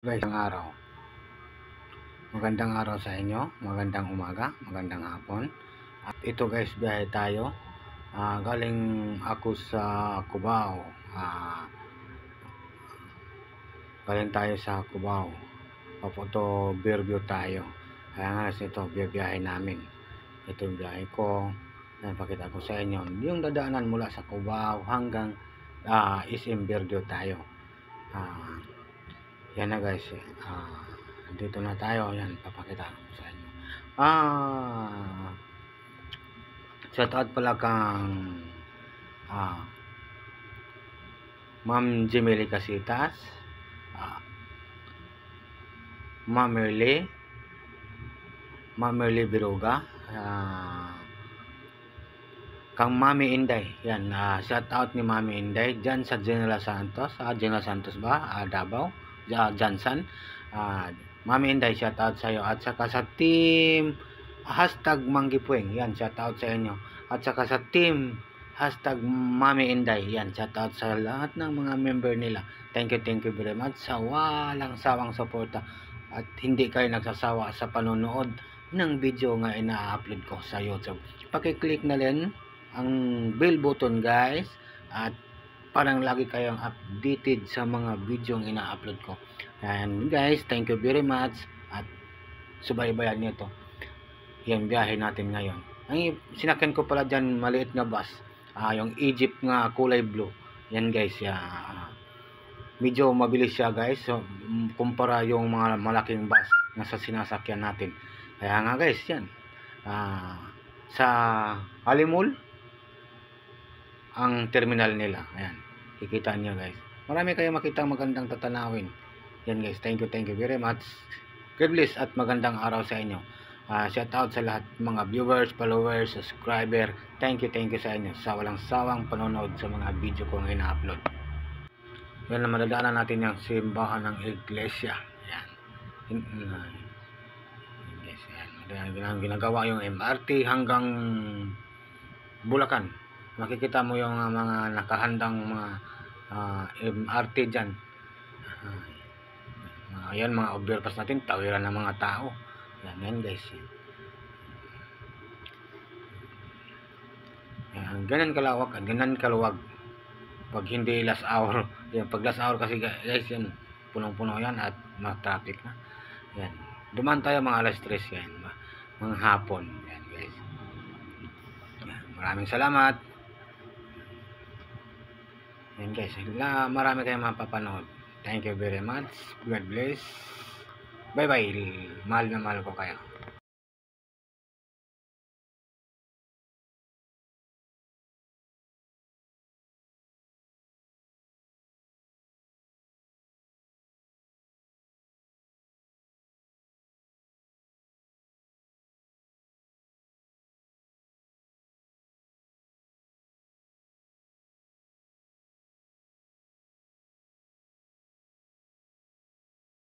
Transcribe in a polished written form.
Guys, ang araw. Magandang araw sa inyo, magandang umaga, magandang hapon. At ito guys, biyahe tayo. Galing ako sa Cubao. Galing tayo sa Cubao. Papunto Fairview tayo. Kaya nga ito, biyahe namin. Ito yung biyahe ko. Napakita ko sa inyo. Yung dadaanan mula sa Cubao hanggang SM Fairview tayo. Yan na guys, dito na tayo. Yan, papakita ko sa inyo. Shout out pala kang Ma'am Jimeli Casitas, Ma'am Merly Biruga, kang Mami Inday. Yan, shout out ni Mami Inday dyan sa General Santos. General Santos ba? Davao, Johnson. Mami Inday, shout out sa iyo. At saka sa team #Manggipueng, yan, shout out sa inyo. At saka sa team Mami Inday, yan, shout out sa lahat ng mga member nila. Thank you very much sa walang sawang suporta at hindi kayo nagsasawa sa panonood ng video nga ina-upload ko sa YouTube. Paki-click na rin ang bell button guys, at parang lagi kayong updated sa mga video ang ina-upload ko. And guys, thank you very much at subaybayan niyo to. Yan, biyahe natin ngayon. Ang sinakyan ko pala dyan, maliit na bus, yung Egypt nga kulay blue. Yan guys, medyo mabilis siya guys, so, kumpara yung mga malaking bus na sa sinasakyan natin. Kaya nga guys, yan, sa Halimul ang terminal nila. Ayan, kikita niyo guys. Marami kayo makita magandang tatanawin. Yan guys, thank you very much. God bless at magandang araw sa inyo. Shout out sa lahat mga viewers, followers, subscriber. Thank you sa inyo sa walang sawang panonood sa mga video ko na ina-upload. Yan na, madadaanan natin yung simbahan ng iglesia. Yan. Yes, yan. Ginagawa yung MRT hanggang Bulacan. Makikita mo yung mga nakahandang mga MRT dyan. Ayan, mga overpass natin, tawiran ng mga tao. Yan guys. Yan, ganun kalawak, ganun kaluwag. Pag hindi last hour, yan, pag last hour kasi guys, yan, punong-puno yan at ma-traffic na. Yan. Duman tayo mga alas 3 yan, mga hapon. Yan guys. Yan, maraming salamat. Yan guys, marami kayong mapapanood. Thank you very much. God bless. Bye bye. Mahal na mahal ko kayo.